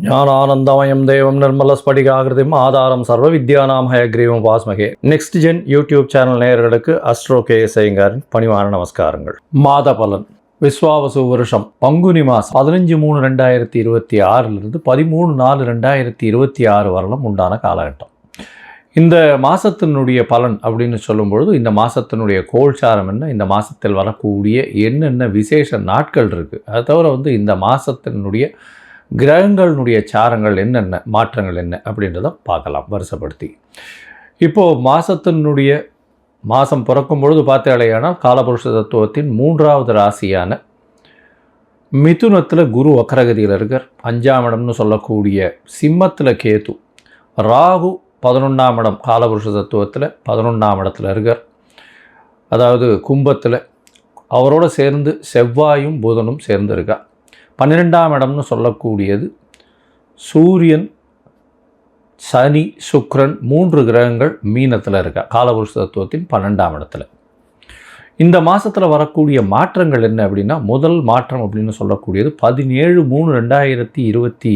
ஞானானந்தமயம் தேவம் நிர்மலஸ்படிகாகிருதிம் ஆதாரம் சர்வ வித்யானாம் ஹயக்ரீவம் வாஸ்மகே. நெக்ஸ்ட் ஜென் யூடியூப் சேனல் நேயர்களுக்கு அஸ்ட்ரோ கேஎஸ் ஐயங்காரின் பணிவான நமஸ்காரங்கள். மாத பலன். விஸ்வாவசு வருஷம் பங்குனி மாதம் 15/3/2026 13/4/2026 வரலும் உண்டான காலகட்டம். இந்த மாதத்தினுடைய பலன் அப்படின்னு சொல்லும்பொழுது இந்த மாதத்தினுடைய கோல்சாரம் என்ன, இந்த மாதத்தில் வரக்கூடிய என்னென்ன விசேஷ நாட்கள் இருக்குது, அதை தவிர இந்த மாதத்தினுடைய கிரகங்களுடைய சாரங்கள் என்னென்ன, மாற்றங்கள் என்ன அப்படின்றத பார்க்கலாம் வருஷப்படுத்தி. இப்போது மாதம் பிறக்கும் பொழுது பார்த்தாலேயானால் காலபுருஷ தத்துவத்தின் 3வது ராசியான மிதுனத்தில் குரு வக்ரகதியில் இருக்கார். 5ஆம் இடம்னு சொல்லக்கூடிய சிம்மத்தில் கேது, ராகு 11ஆம் இடம் காலபுருஷ தத்துவத்தில் 11ஆம் இடத்துல இருக்கார். அதாவது கும்பத்தில் அவரோடு சேர்ந்து செவ்வாயும் புதனும் சேர்ந்து இருக்கா. 12ஆம் இடம்னு சொல்லக்கூடியது சூரியன், சனி, சுக்கிரன் 3 கிரகங்கள் மீனத்தில் இருக்கா காலபுருஷ தத்துவத்தின் 12ஆம் இடத்துல. இந்த மாதத்தில் வரக்கூடிய மாற்றங்கள் என்ன அப்படின்னா, முதல் மாற்றம் அப்படின்னு சொல்லக்கூடியது 17/3/2026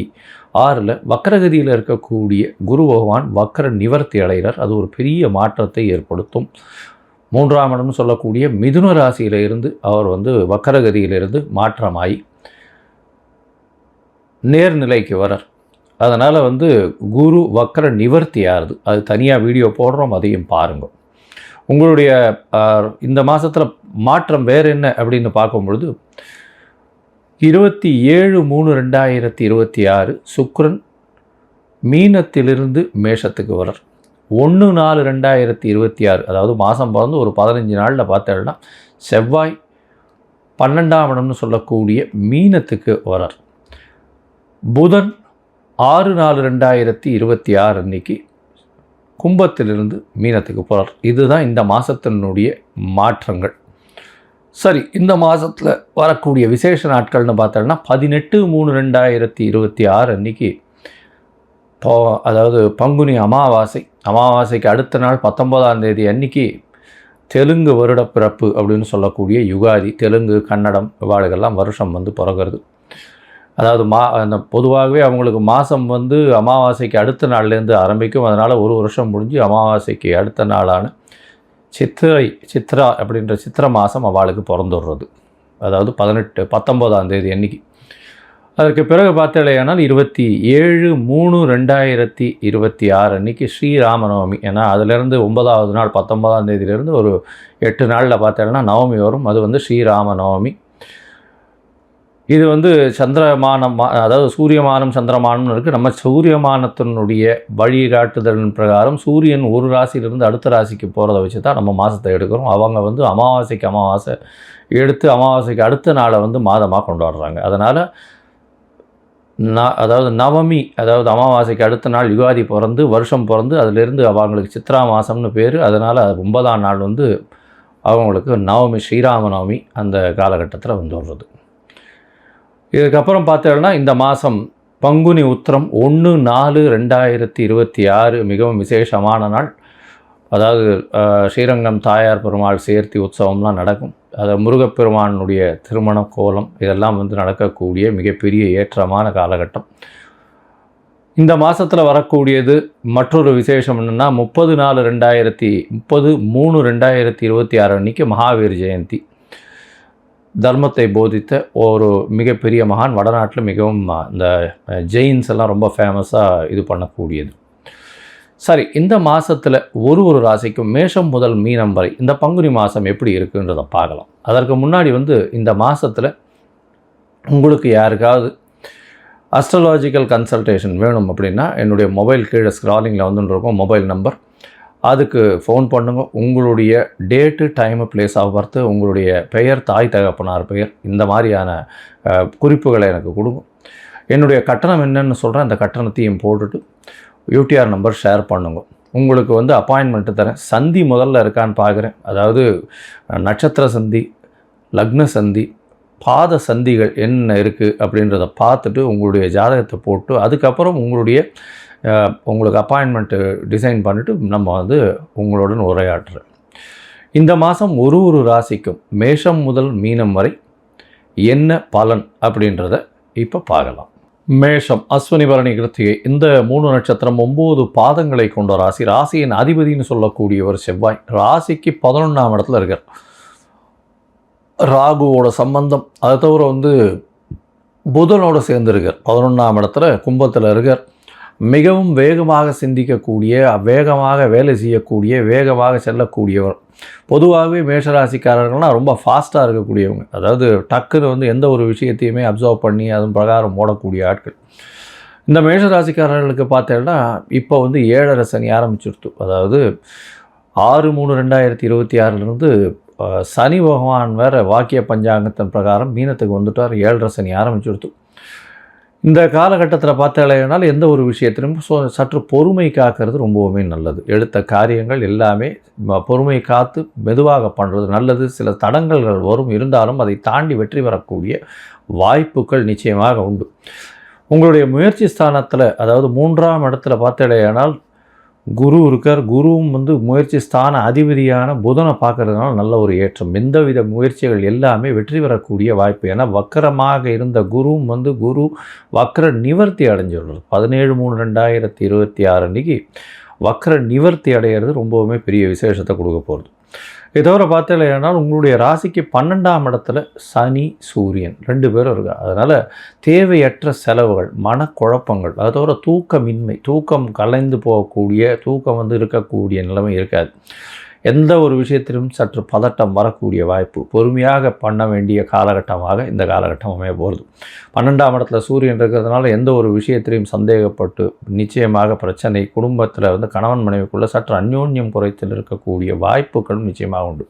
வக்ரகதியில் இருக்கக்கூடிய குரு பகவான் வக்ர நிவர்த்தி அடைகிறார். அது ஒரு பெரிய மாற்றத்தை ஏற்படுத்தும். 3ஆம் இடம்னு சொல்லக்கூடிய மிதுன ராசியிலிருந்து அவர் வக்ரகதியிலிருந்து மாற்றமாகி நேர்நிலைக்கு வரார். அதனால் குரு வக்ர நிவர்த்தி ஆகுது. அது தனியாக வீடியோ போடுறோம், அதையும் பாருங்கள். உங்களுடைய இந்த மாதத்தில் மாற்றம் வேறு என்ன அப்படின்னு பார்க்கும்பொழுது 27/3/2026 சுக்கிரன் மீனத்திலிருந்து மேஷத்துக்கு வரார். 1/4/2026 அதாவது மாதம் பிறந்து ஒரு 15 நாளில் பார்த்தேன்னா செவ்வாய் 12ஆம் இடம்னு சொல்லக்கூடிய மீனத்துக்கு வரார். புதன் 6/4/2026 அன்னைக்கு கும்பத்திலிருந்து மீனத்துக்கு போகிறார். இதுதான் இந்த மாதத்தினுடைய மாற்றங்கள். சரி, இந்த மாதத்தில் வரக்கூடிய விசேஷ நாட்கள்னு பார்த்தோம்னா 18/3/2026 அன்னைக்கு அதாவது பங்குனி அமாவாசைக்கு அடுத்த நாள் 19ஆம் தேதி அன்னைக்கு தெலுங்கு வருட பிறப்பு அப்படின்னு சொல்லக்கூடிய யுகாதி. தெலுங்கு, கன்னடம் இவாளுகெல்லாம் வருஷம் பிறகுறது. அதாவது அந்த பொதுவாகவே அவங்களுக்கு மாதம் அமாவாசைக்கு அடுத்த நாள்லேருந்து ஆரம்பிக்கும். அதனால் ஒரு வருஷம் முடிஞ்சு அமாவாசைக்கு அடுத்த நாளான சித்ரா அப்படின்ற சித்திரை மாதம் அவளுக்கு பிறந்துடுறது. அதாவது 19ஆம் தேதி அன்னைக்கு. அதற்கு பிறகு பார்த்தாலேயானால் 27/3/2026 அன்றைக்கி ஸ்ரீராமநவமி. ஏன்னா அதிலேருந்து 9ஆவது நாள் 19ஆம் தேதியிலேருந்து ஒரு 8 நாளில் பார்த்தேன்னா நவமி வரும். அது ஸ்ரீராமநவமி. இது சந்திரமானம், அதாவது சூரியமானம் சந்திரமானம்னு இருக்குது. நம்ம சூரியமானத்தினுடைய வழிகாட்டுதலின் பிரகாரம் சூரியன் ஒரு ராசியிலிருந்து அடுத்த ராசிக்கு போகிறத வச்சு தான் நம்ம மாதத்தை எடுக்கிறோம். அவங்க அமாவாசைக்கு அமாவாசை எடுத்து அமாவாசைக்கு அடுத்த நாளை மாதமாக கொண்டாடுறாங்க. அதனால் அதாவது நவமி, அதாவது அமாவாசைக்கு அடுத்த நாள் யுகாதி பிறந்து வருஷம் பிறந்து அதிலிருந்து அவங்களுக்கு சித்ரா மாதம்னு பேர். அதனால் 9ஆம் நாள் அவங்களுக்கு நவமி, ஸ்ரீராமநவமி அந்த காலகட்டத்தில் வந்துடுறது. இதுக்கப்புறம் பார்த்தோம்னா இந்த மாதம் பங்குனி உத்திரம் 1/4/2026 மிகவும் விசேஷமான நாள். அதாவது ஸ்ரீரங்கம் தாயார் பெருமாள் சேர்த்தி உற்சவம்லாம் நடக்கும். அது முருகப்பெருமானுடைய திருமண கோலம் இதெல்லாம் நடக்கக்கூடிய மிகப்பெரிய ஏற்றமான காலகட்டம். இந்த மாதத்தில் வரக்கூடியது மற்றொரு விசேஷம் என்னென்னா 30/3/2026 அன்றைக்கி மகாவீர் ஜெயந்தி. தர்மத்தை போதித்த ஒரு மிகப்பெரிய மகான். வடநாட்டில் மிகவும் இந்த ஜெயின்ஸ் எல்லாம் ரொம்ப ஃபேமஸாக இது பண்ணக்கூடியது. சரி, இந்த மாதத்தில் ஒரு ராசிக்கும் மேஷம் முதல் மீனம் வரை இந்த பங்குனி மாதம் எப்படி இருக்குன்றதை பார்க்கலாம். அதற்கு முன்னாடி இந்த மாதத்தில் உங்களுக்கு யாருக்காவது அஸ்ட்ராலாஜிக்கல் கன்சல்டேஷன் வேணும் அப்படின்னா என்னுடைய மொபைல் கீழே ஸ்க்ராலிங்கில் இருக்கும் மொபைல் நம்பர், அதுக்கு ஃபோன் பண்ணுங்க. உங்களுடைய date, time, place of birth, உங்களுடைய பெயர், தாய் தகப்பனார் பெயர், இந்த மாதிரியான குறிப்புகளை எனக்கு கொடுங்க. என்னுடைய கட்டணம் என்னென்னு சொல்கிறேன். அந்த கட்டணத்தையும் போட்டுட்டு யூடிஆர் நம்பர் ஷேர் பண்ணுங்க. உங்களுக்கு அப்பாயின்மெண்ட்டு தரேன். சந்தி முதல்ல இருக்கான்னு பார்க்குறேன். அதாவது நட்சத்திர சந்தி, லக்ன சந்தி, பாத சந்திகள் என்ன இருக்குது அப்படின்றத பார்த்துட்டு உங்களுடைய ஜாதகத்தை போட்டு அதுக்கப்புறம் உங்களுக்கு அப்பாயின்மெண்ட்டு டிசைன் பண்ணிவிட்டு நம்ம உங்களுடன் உரையாடுறேன். இந்த மாதம் ஒரு ராசிக்கும் மேஷம் முதல் மீனம் வரை என்ன பலன் அப்படின்றத இப்போ பார்க்கலாம். மேஷம், அஸ்வினி, பரணி, கிருத்திகை இந்த 3 நட்சத்திரம் 9 பாதங்களை கொண்ட ராசி. ராசியின் அதிபதினு சொல்லக்கூடிய ஒரு செவ்வாய் ராசிக்கு 11ஆம் இடத்துல இருக்கார். ராகுவோட சம்பந்தம், அதை தவிர புதனோடு சேர்ந்துருக்கார். 11ஆம் இடத்துல கும்பத்தில் இருக்கார். மிகவும் வேகமாக சிந்திக்கக்கூடிய, வேகமாக வேலை செய்யக்கூடிய, வேகமாக செல்லக்கூடியவர். பொதுவாகவே மேஷராசிக்காரர்கள்னால் ரொம்ப ஃபாஸ்ட்டாக இருக்கக்கூடியவங்க. அதாவது டக்குன்னு எந்த ஒரு விஷயத்தையுமே அப்சர்வ் பண்ணி அதன் பிரகாரம் ஓடக்கூடிய ஆட்கள். இந்த மேஷராசிக்காரர்களுக்கு பார்த்தேன்னா இப்போ 7.5 சனி ஆரம்பிச்சுடுத்து. அதாவது 6/3/2026 சனி பகவான் வேறு வாக்கிய பஞ்சாங்கத்தின் பிரகாரம் மீனத்துக்கு வந்துட்டார். 7.5 சனி ஆரம்பிச்சுடுத்து. இந்த காலகட்டத்தில் பார்த்தாலேனால் எந்த ஒரு விஷயத்திலும் சற்று பொறுமை காக்கிறது ரொம்பவுமே நல்லது. எடுத்த காரியங்கள் எல்லாமே பொறுமை காத்து மெதுவாக பண்ணுறது நல்லது. சில தடங்கல்கள் வரும், இருந்தாலும் அதை தாண்டி வெற்றி பெறக்கூடிய வாய்ப்புகள் நிச்சயமாக உண்டு. உங்களுடைய முயற்சி ஸ்தானத்தில், அதாவது 3ஆம் இடத்துல பார்த்தாலேனால் குரு இருக்கார். குருவும் முயற்சி ஸ்தான அதிபதியான புதனை பார்க்கறதுனால நல்ல ஒரு ஏற்றம். எந்தவித முயற்சிகள் எல்லாமே வெற்றி பெறக்கூடிய வாய்ப்பு. ஏன்னா வக்கரமாக இருந்த குருவும் குரு வக்கர நிவர்த்தி அடைஞ்சிடுறது. 17/3/2026 அன்றைக்கி வக்கர நிவர்த்தி அடைகிறது ரொம்பவுமே பெரிய விசேஷத்தை கொடுக்க போகிறது. இதை தவிர பார்த்தீங்கன்னா உங்களுடைய ராசிக்கு 12ஆம் இடத்துல சனி சூரியன் 2 பேரும் இருக்காங்க. அதனால் தேவையற்ற செலவுகள், மனக்குழப்பங்கள், அதை தவிர தூக்கமின்மை, தூக்கம் கலைந்து போகக்கூடிய, தூக்கம் இருக்கக்கூடிய நிலைமை இருக்காது. எந்த ஒரு விஷயத்திலும் சற்று பதட்டம் வரக்கூடிய வாய்ப்பு. பொறுமையாக பண்ண வேண்டிய காலகட்டமாக இந்த காலகட்டம் அமைய போகிறது. 12ஆம் இடத்துல சூரியன் இருக்கிறதுனால எந்த ஒரு விஷயத்திலையும் சந்தேகப்பட்டு நிச்சயமாக பிரச்சனை, குடும்பத்தில் கணவன் மனைவிக்குள்ளே சற்று அந்யோன்யம் குறைத்தில் இருக்கக்கூடிய வாய்ப்புகளும் நிச்சயமாக உண்டு.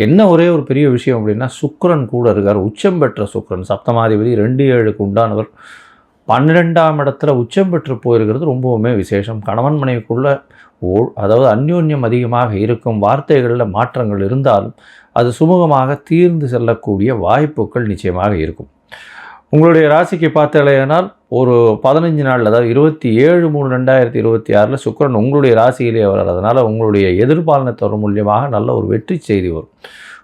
என்ன ஒரே ஒரு பெரிய விஷயம் அப்படின்னா, சுக்கிரன் கூட இருக்கார். உச்சம் பெற்ற சுக்கிரன், சப்தமாதிபதி 2/7க்கு உண்டானவர் 12ஆம் இடத்துல உச்சம் பெற்று போயிருக்கிறது ரொம்பவுமே விசேஷம். கணவன் மனைவிக்குள்ள அதாவது அந்யோன்யம் அதிகமாக இருக்கும். வார்த்தைகளில் மாற்றங்கள் இருந்தாலும் அது சுமூகமாக தீர்ந்து செல்லக்கூடிய வாய்ப்புகள் நிச்சயமாக இருக்கும். உங்களுடைய ராசிக்கு பார்த்தலையானால் ஒரு 15 நாள், அதாவது 27/3/2026 சுக்கிரன் உங்களுடைய ராசியிலே வர்றதுனால உங்களுடைய எதிர்பாலனத்தோர் மூலியமாக நல்ல ஒரு வெற்றி செய்தி வரும்.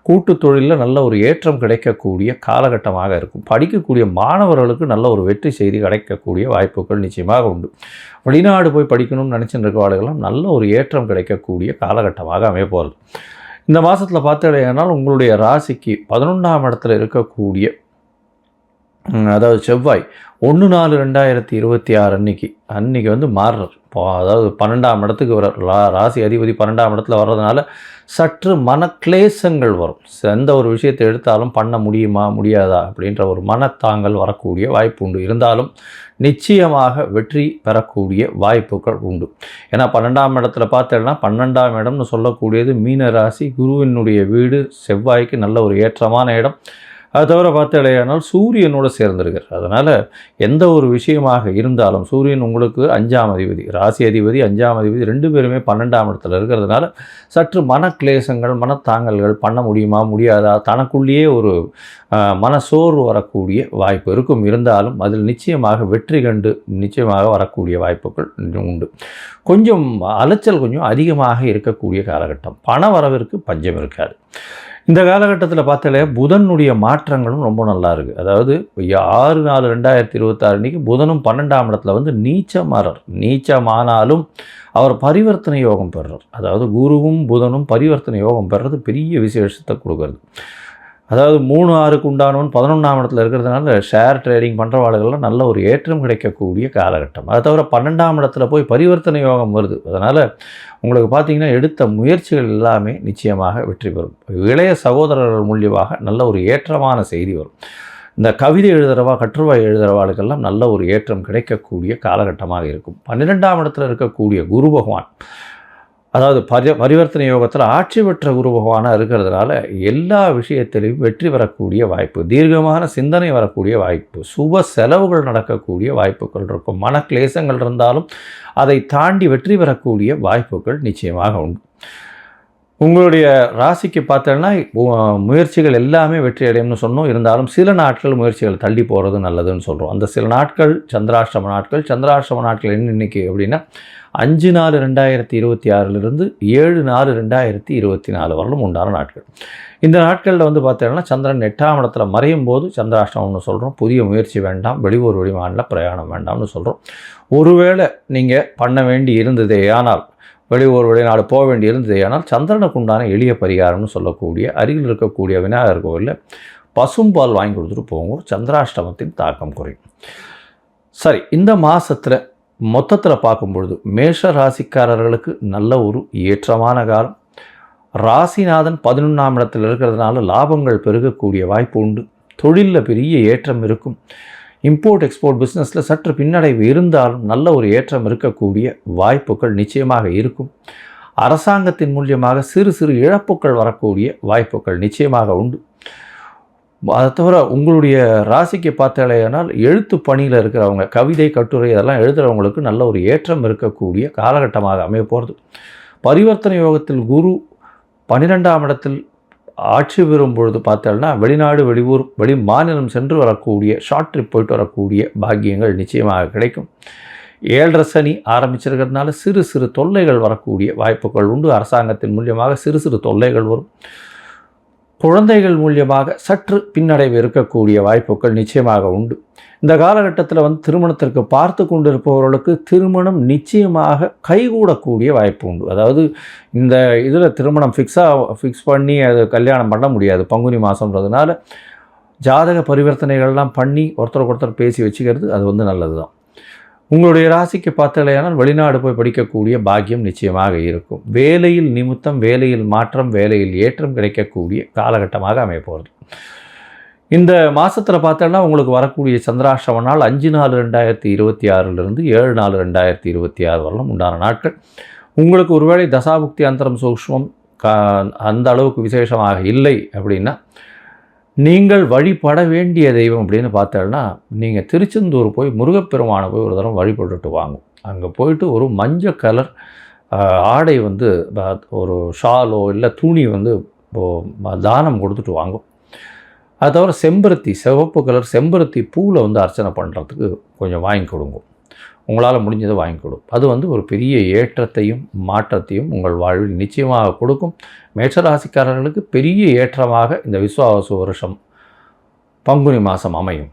கூட்டு தொழிலில் நல்ல ஒரு ஏற்றம் கிடைக்கக்கூடிய காலகட்டமாக இருக்கும். படிக்கக்கூடிய மாணவர்களுக்கு நல்ல ஒரு வெற்றி செய்தி கிடைக்கக்கூடிய வாய்ப்புகள் நிச்சயமாக உண்டு. வெளிநாடு போய் படிக்கணும்னு நினச்சிட்டு இருக்கவாளுகெல்லாம் நல்ல ஒரு ஏற்றம் கிடைக்கக்கூடிய காலகட்டமாக அமைய போகிறது. இந்த மாதத்தில் பார்த்தீங்கன்னா உங்களுடைய ராசிக்கு 11ஆம் இடத்துல இருக்கக்கூடிய, அதாவது செவ்வாய் 1/4/2026 அன்னைக்கு மாறுறார். அதாவது 12ஆம் இடத்துக்கு வர ராசி அதிபதி 12ஆம் இடத்துல வர்றதுனால சற்று மனக்லேசங்கள் வரும். எந்த ஒரு விஷயத்தை எடுத்தாலும் பண்ண முடியுமா முடியாதா அப்படின்ற ஒரு மனத்தாங்கல் வரக்கூடிய வாய்ப்பு உண்டு. இருந்தாலும் நிச்சயமாக வெற்றி பெறக்கூடிய வாய்ப்புகள் உண்டு. ஏன்னா 12ஆம் இடத்துல பார்த்தேன்னா 12ஆம் இடம்னு சொல்லக்கூடியது மீன ராசி, குருவினுடைய வீடு, செவ்வாய்க்கு நல்ல ஒரு ஏற்றமான இடம். அது தவிர பார்த்தடையானால் சூரியனோடு சேர்ந்திருக்கார். அதனால் எந்த ஒரு விஷயமாக இருந்தாலும் சூரியன் உங்களுக்கு 5ஆம் அதிபதி, ராசி அதிபதி 5ஆம் அதிபதி 2 பேருமே 12ஆம் இடத்துல இருக்கிறதுனால சற்று மனக்லேசங்கள், மனத்தாங்கல்கள், பண்ண முடியுமா முடியாதா, தனக்குள்ளேயே ஒரு மனசோர்வு வரக்கூடிய வாய்ப்பு இருக்கும். இருந்தாலும் அதில் நிச்சயமாக வெற்றி கண்டு நிச்சயமாக வரக்கூடிய வாய்ப்புகள் உண்டு. கொஞ்சம் அலைச்சல் கொஞ்சம் அதிகமாக இருக்கக்கூடிய காலகட்டம். பண வரவிற்கு பஞ்சம் இருக்காது. இந்த காலகட்டத்தில் பார்த்தாலே புதனுடைய மாற்றங்களும் ரொம்ப நல்லா இருக்குது. அதாவது 6/4/2026 புதனும் 12ஆம் இடத்துல நீச்சமாறார். நீச்சமானாலும் அவர் பரிவர்த்தனை யோகம் பெறுறார். அதாவது குருவும் புதனும் பரிவர்த்தனை யோகம் பெறுறது பெரிய விசேஷத்தை கொடுக்கறது. அதாவது 3/6க்கு உண்டானவன் 11ஆம் இடத்துல இருக்கிறதுனால ஷேர் ட்ரேடிங் பண்ணுறவாளுகள்லாம் நல்ல ஒரு ஏற்றம் கிடைக்கக்கூடிய காலகட்டம். அதை தவிர 12ஆம் இடத்துல போய் பரிவர்த்தனை யோகம் வருது. அதனால் உங்களுக்கு பார்த்திங்கன்னா எடுத்த முயற்சிகள் எல்லாமே நிச்சயமாக வெற்றி பெறும். இளைய சகோதரர்கள் மூலியமாக நல்ல ஒரு ஏற்றமான செய்தி வரும். இந்த கவிதை எழுதுகிறவா, கட்டுரைவாய் எழுதுகிறவாளுக்கெல்லாம் நல்ல ஒரு ஏற்றம் கிடைக்கக்கூடிய காலகட்டமாக இருக்கும். 12ஆம் இடத்துல இருக்கக்கூடிய குரு பகவான், அதாவது பரிவர்த்தனை யோகத்தில் ஆட்சி பெற்ற குரு பகவானாக இருக்கிறதுனால எல்லா விஷயத்திலையும் வெற்றி பெறக்கூடிய வாய்ப்பு, தீர்க்கமான சிந்தனை வரக்கூடிய வாய்ப்பு, சுப செலவுகள் நடக்கக்கூடிய வாய்ப்புகள் இருக்கும். மனக்லேசங்கள் இருந்தாலும் அதை தாண்டி வெற்றி பெறக்கூடிய வாய்ப்புகள் நிச்சயமாக உண்டு. உங்களுடைய ராசிக்கு பார்த்தோன்னா முயற்சிகள் எல்லாமே வெற்றி அடையும்னு சொன்னோம். இருந்தாலும் சில நாட்கள் முயற்சிகள் தள்ளி போகிறது நல்லதுன்னு சொல்கிறோம். அந்த சில நாட்கள் சந்திராஷ்டம நாட்கள். சந்திராஷ்டம நாட்கள் என்ன இன்னைக்கு அப்படின்னா 5/4/2026 7/4/2024 வரலும் உண்டான நாட்கள். இந்த நாட்களில் வந்து பார்த்தீங்கன்னா சந்திரன் 8ஆம் இடத்துல மறையும் போது சந்திராஷ்டமம்னு சொல்கிறோம். புதிய முயற்சி வேண்டாம், வெளியூர் வெளிமாநில பிரயாணம் வேண்டாம்னு சொல்கிறோம். ஒருவேளை நீங்கள் பண்ண வேண்டி இருந்ததே ஆனால், வெளியூர் வெளிநாடு போக வேண்டி இருந்ததே ஆனால் சந்திரனுக்கு உண்டான எளிய பரிகாரம்னு சொல்லக்கூடிய அருகில் இருக்கக்கூடிய விநாயகர் கோவிலில் பசும்பால் வாங்கி கொடுத்துட்டு போங்க. சந்திராஷ்டமத்தின் தாக்கம் குறையும். சரி, இந்த மாதத்தில் மொத்தத்தில் பார்க்கும்பொழுது மேஷ ராசிக்காரர்களுக்கு நல்ல ஒரு ஏற்றமான காலம். ராசிநாதன் 11ஆம் இடத்தில் இருக்கிறதுனால லாபங்கள் பெருகக்கூடிய வாய்ப்பு உண்டு. தொழிலில் பெரிய ஏற்றம் இருக்கும். இம்போர்ட் எக்ஸ்போர்ட் பிஸ்னஸில் சற்று பின்னடைவு இருந்தாலும் நல்ல ஒரு ஏற்றம் இருக்கக்கூடிய வாய்ப்புகள் நிச்சயமாக இருக்கும். அரசாங்கத்தின் மூலியமாக சிறு சிறு இழப்புகள் வரக்கூடிய வாய்ப்புகள் நிச்சயமாக உண்டு. அதை தவிர உங்களுடைய ராசிக்கு பார்த்தாலேயானால் எழுத்து பணியில் இருக்கிறவங்க, கவிதை கட்டுரை இதெல்லாம் எழுதுகிறவங்களுக்கு நல்ல ஒரு ஏற்றம் இருக்கக்கூடிய காலகட்டமாக அமைய போகிறது. பரிவர்த்தனை யோகத்தில் குரு 12ஆம் இடத்தில் ஆட்சி பெறும் பொழுது பார்த்தோம்னா வெளிநாடு வெளியூர் வெளி மாநிலம் சென்று வரக்கூடிய ஷார்ட் ட்ரிப் போயிட்டு வரக்கூடிய பாக்கியங்கள் நிச்சயமாக கிடைக்கும். 7.5 சனி ஆரம்பிச்சிருக்கிறதுனால சிறு சிறு தொல்லைகள் வரக்கூடிய வாய்ப்புகள் உண்டு. அரசாங்கத்தின் மூலியமாக சிறு சிறு தொல்லைகள் வரும். குழந்தைகள் மூலியமாக சற்று பின்னடைவு இருக்கக்கூடிய வாய்ப்புகள் நிச்சயமாக உண்டு. இந்த காலகட்டத்தில் வந்து திருமணத்திற்கு பார்த்து கொண்டிருப்பவர்களுக்கு திருமணம் நிச்சயமாக கைகூடக்கூடிய வாய்ப்பு உண்டு. அதாவது இந்த இதில் திருமணம் ஃபிக்ஸ் பண்ணி அது கல்யாணம் பண்ண முடியாது. பங்குனி மாதம்ன்றதுனால ஜாதக பரிவர்த்தனைகள்லாம் பண்ணி ஒருத்தருக்கு ஒருத்தர் பேசி வச்சுக்கிறது அது வந்து நல்லது தான். உங்களுடைய ராசிக்கு பார்த்தாலேயானால் வெளிநாடு போய் படிக்கக்கூடிய பாக்கியம் நிச்சயமாக இருக்கும். வேலையில் நிமித்தம், வேலையில் மாற்றம், வேலையில் ஏற்றம் கிடைக்கக்கூடிய காலகட்டமாக அமைய போகிறது. இந்த மாதத்தில் பார்த்தோன்னா உங்களுக்கு வரக்கூடிய சந்திராஷ்டம நாள் 5/4/2026 7/4/2026 வரலும் உண்டான நாட்கள். உங்களுக்கு ஒருவேளை தசாபுக்தி அந்தரம் சூக்ஷ்மம் அந்த அளவுக்கு விசேஷமாக இல்லை அப்படின்னா நீங்கள் வழிபட வேண்டிய தெய்வம் அப்படின்னு பார்த்தோன்னா நீங்கள் திருச்செந்தூர் போய் முருகப்பெருமானை போய் ஒரு தரம் வழிபட்டுட்டு வாங்க. அங்கே போயிட்டு ஒரு மஞ்சள் கலர் ஆடை வந்து ஒரு ஷாலோ இல்லை துணி வந்து தானம் கொடுத்துட்டு வாங்கும். அது தவிர செம்பருத்தி, சிவப்பு கலர் செம்பருத்தி பூவில் வந்து அர்ச்சனை பண்ணுறதுக்கு கொஞ்சம் வாங்கி கொடுங்க. உங்களால் முடிஞ்சதை வாங்கி கொடுக்கும். அது வந்து ஒரு பெரிய ஏற்றத்தையும் மாற்றத்தையும் உங்கள் வாழ்வில் நிச்சயமாக கொடுக்கும். மேஷராசிக்காரர்களுக்கு பெரிய ஏற்றமாக இந்த விஸ்வாவசு வருஷம் பங்குனி மாதம் அமையும்.